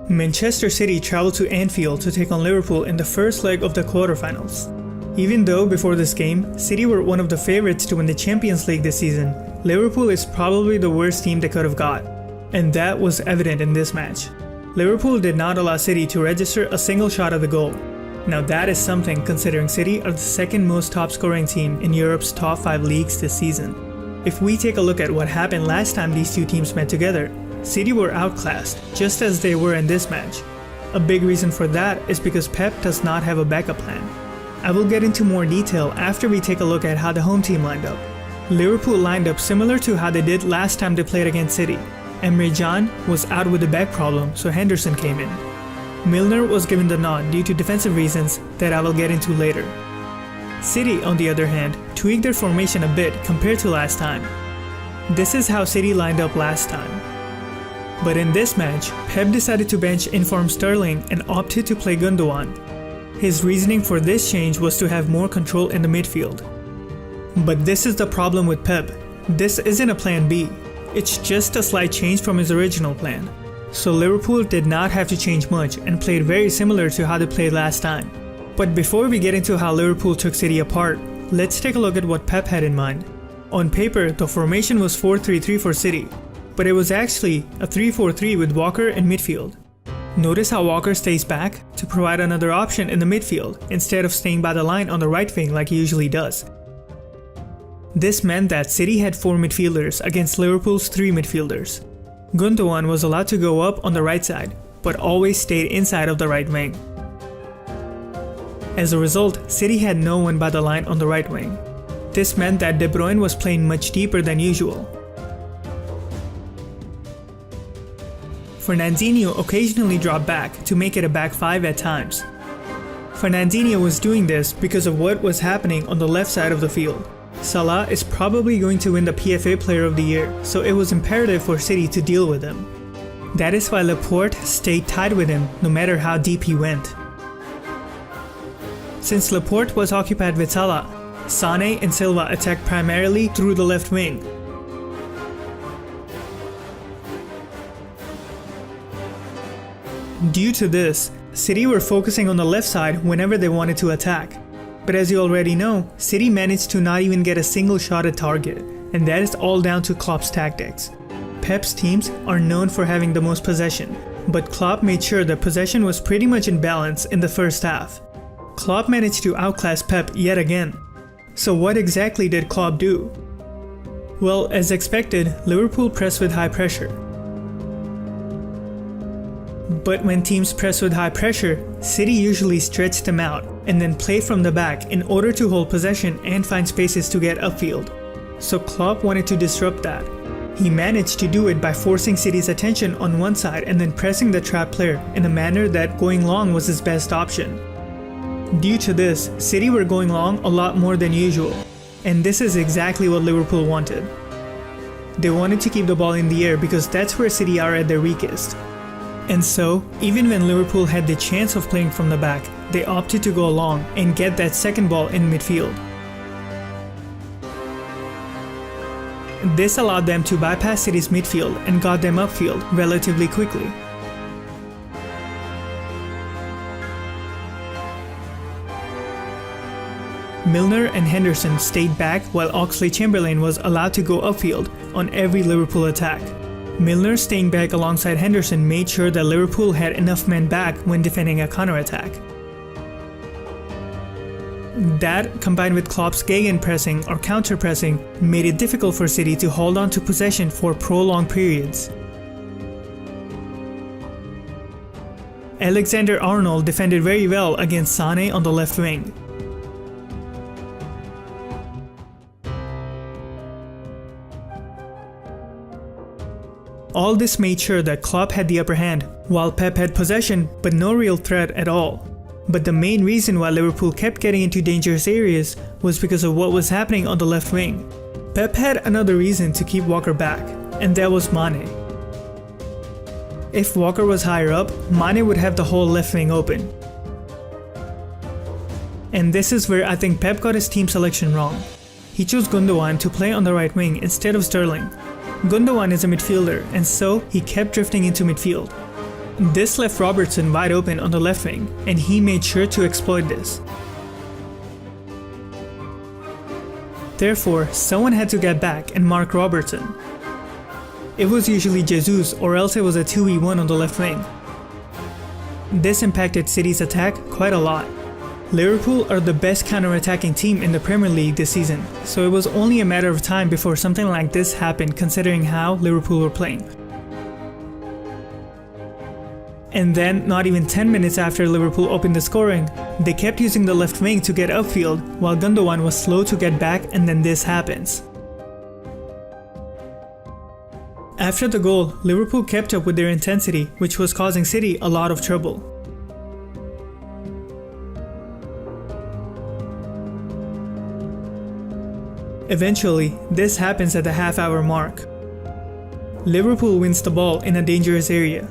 Manchester City traveled to Anfield to take on Liverpool in the first leg of the quarterfinals. Even though before this game, City were one of the favourites to win the Champions League this season, Liverpool is probably the worst team they could have got. And that was evident in this match. Liverpool did not allow City to register a single shot at the goal. Now that is something considering City are the second most top scoring team in Europe's top 5 leagues this season. If we take a look at what happened last time these two teams met together, City were outclassed just as they were in this match. A big reason for that is because Pep does not have a backup plan. I will get into more detail after we take a look at how the home team lined up. Liverpool lined up similar to how they did last time they played against City. Emre Can was out with a back problem, so Henderson came in. Milner was given the nod due to defensive reasons that I will get into later. City, on the other hand, tweaked their formation a bit compared to last time. This is how City lined up last time. But in this match, Pep decided to bench informed Sterling and opted to play Gundogan. His reasoning for this change was to have more control in the midfield. But this is the problem with Pep. This isn't a plan B. It's just a slight change from his original plan. So Liverpool did not have to change much and played very similar to how they played last time. But before we get into how Liverpool took City apart, let's take a look at what Pep had in mind. On paper, the formation was 4-3-3 for City, but it was actually a 3-4-3 with Walker in midfield. Notice how Walker stays back to provide another option in the midfield instead of staying by the line on the right wing like he usually does. This meant that City had 4 midfielders against Liverpool's 3 midfielders. Gundogan was allowed to go up on the right side, but always stayed inside of the right wing. As a result, City had no one by the line on the right wing. This meant that De Bruyne was playing much deeper than usual. Fernandinho occasionally dropped back to make it a back 5 at times. Fernandinho was doing this because of what was happening on the left side of the field. Salah is probably going to win the PFA Player of the Year, so it was imperative for City to deal with him. That is why Laporte stayed tied with him no matter how deep he went. Since Laporte was occupied with Salah, Sané and Silva attacked primarily through the left wing. Due to this, City were focusing on the left side whenever they wanted to attack. But as you already know, City managed to not even get a single shot at target, and that is all down to Klopp's tactics. Pep's teams are known for having the most possession, but Klopp made sure that possession was pretty much in balance in the first half. Klopp managed to outclass Pep yet again. So what exactly did Klopp do? Well, as expected, Liverpool pressed with high pressure. But when teams press with high pressure, City usually stretch them out and then play from the back in order to hold possession and find spaces to get upfield. So Klopp wanted to disrupt that. He managed to do it by forcing City's attention on one side and then pressing the trap player in a manner that going long was his best option. Due to this, City were going long a lot more than usual, and this is exactly what Liverpool wanted. They wanted to keep the ball in the air because that's where City are at their weakest. And so, even when Liverpool had the chance of playing from the back, they opted to go long and get that second ball in midfield. This allowed them to bypass City's midfield and got them upfield relatively quickly. Milner and Henderson stayed back while Oxlade-Chamberlain was allowed to go upfield on every Liverpool attack. Milner staying back alongside Henderson made sure that Liverpool had enough men back when defending a counter-attack. That, combined with Klopp's gegenpressing or counter-pressing, made it difficult for City to hold on to possession for prolonged periods. Alexander-Arnold defended very well against Sané on the left wing. All this made sure that Klopp had the upper hand, while Pep had possession but no real threat at all. But the main reason why Liverpool kept getting into dangerous areas was because of what was happening on the left wing. Pep had another reason to keep Walker back, and that was Mane. If Walker was higher up, Mane would have the whole left wing open. And this is where I think Pep got his team selection wrong. He chose Gundogan to play on the right wing instead of Sterling. Gundogan is a midfielder, and so he kept drifting into midfield. This left Robertson wide open on the left wing, and he made sure to exploit this. Therefore, someone had to get back and mark Robertson. It was usually Jesus, or else it was a 2v1 on the left wing. This impacted City's attack quite a lot. Liverpool are the best counter-attacking team in the Premier League this season, so it was only a matter of time before something like this happened considering how Liverpool were playing. And then, not even 10 minutes after Liverpool opened the scoring, they kept using the left wing to get upfield while Gundogan was slow to get back, and then this happens. After the goal, Liverpool kept up with their intensity, which was causing City a lot of trouble. Eventually, this happens at the half-hour mark. Liverpool wins the ball in a dangerous area.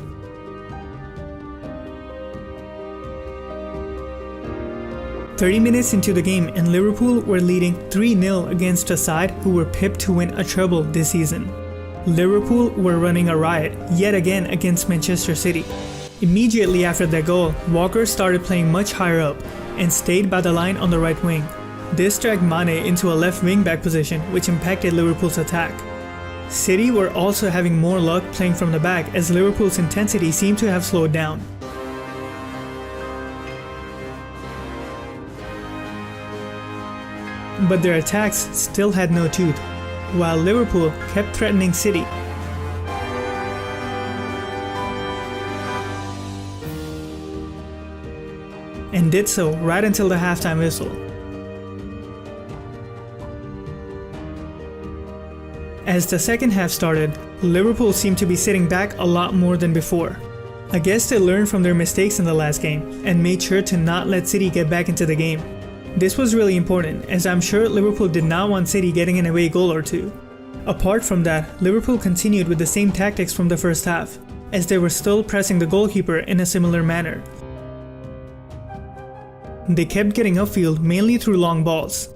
"30 minutes into the game and Liverpool were leading 3-0 against a side who were pipped to win a treble this season. Liverpool were running a riot yet again against Manchester City. Immediately after their goal, Walker started playing much higher up and stayed by the line on the right wing. This dragged Mane into a left wing-back position, which impacted Liverpool's attack. City were also having more luck playing from the back as Liverpool's intensity seemed to have slowed down. But their attacks still had no tooth, while Liverpool kept threatening City. And did so right until the halftime whistle. As the second half started, Liverpool seemed to be sitting back a lot more than before. I guess they learned from their mistakes in the last game and made sure to not let City get back into the game. This was really important, as I'm sure Liverpool did not want City getting an away goal or two. Apart from that, Liverpool continued with the same tactics from the first half, as they were still pressing the goalkeeper in a similar manner. They kept getting upfield mainly through long balls.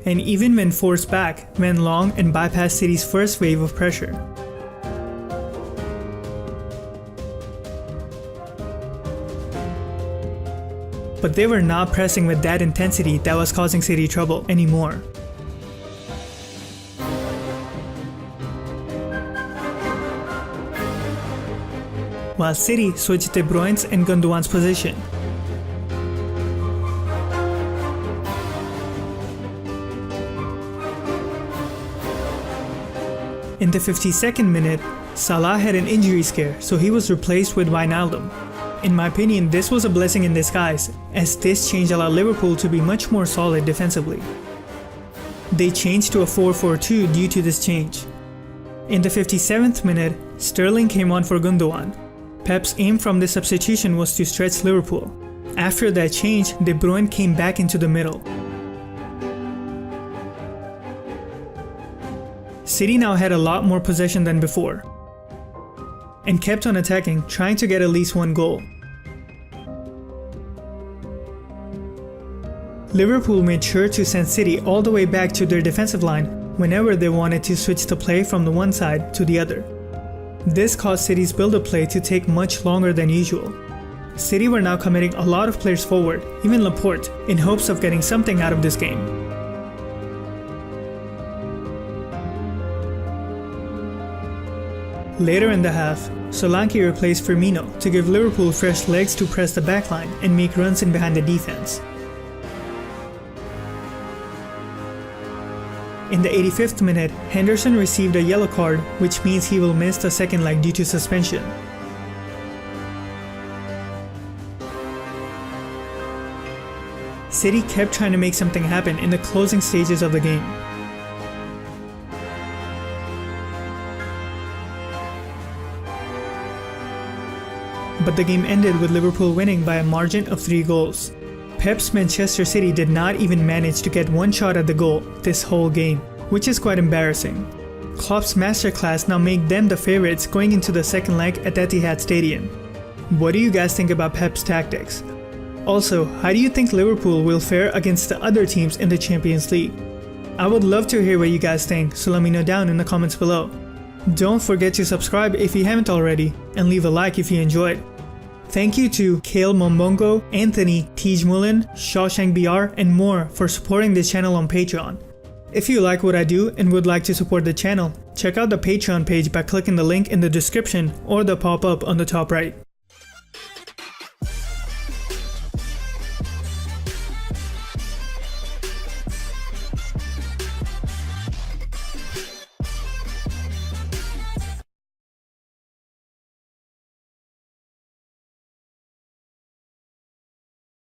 And even when forced back, went long and bypassed City's first wave of pressure. But they were not pressing with that intensity that was causing City trouble anymore. While City switched De Bruyne's and Gundogan's position. In the 52nd minute, Salah had an injury scare, so he was replaced with Wijnaldum. In my opinion, this was a blessing in disguise, as this change allowed Liverpool to be much more solid defensively. They changed to a 4-4-2 due to this change. In the 57th minute, Sterling came on for Gundogan. Pep's aim from this substitution was to stretch Liverpool. After that change, De Bruyne came back into the middle. City now had a lot more possession than before, and kept on attacking, trying to get at least one goal. Liverpool made sure to send City all the way back to their defensive line whenever they wanted to switch the play from the one side to the other. This caused City's build-up play to take much longer than usual. City were now committing a lot of players forward, even Laporte, in hopes of getting something out of this game. Later in the half, Solanke replaced Firmino to give Liverpool fresh legs to press the backline and make runs in behind the defense. In the 85th minute, Henderson received a yellow card, which means he will miss the second leg due to suspension. City kept trying to make something happen in the closing stages of the game. But the game ended with Liverpool winning by a margin of 3 goals. Pep's Manchester City did not even manage to get one shot at the goal this whole game, which is quite embarrassing. Klopp's masterclass now make them the favorites going into the second leg at Etihad Stadium. What do you guys think about Pep's tactics? Also, how do you think Liverpool will fare against the other teams in the Champions League? I would love to hear what you guys think, so let me know down in the comments below. Don't forget to subscribe if you haven't already, and leave a like if you enjoyed. Thank you to Kale Mombongo, Anthony, Tej Mullen, Shawshank BR, and more for supporting this channel on Patreon. If you like what I do and would like to support the channel, check out the Patreon page by clicking the link in the description or the pop-up on the top right.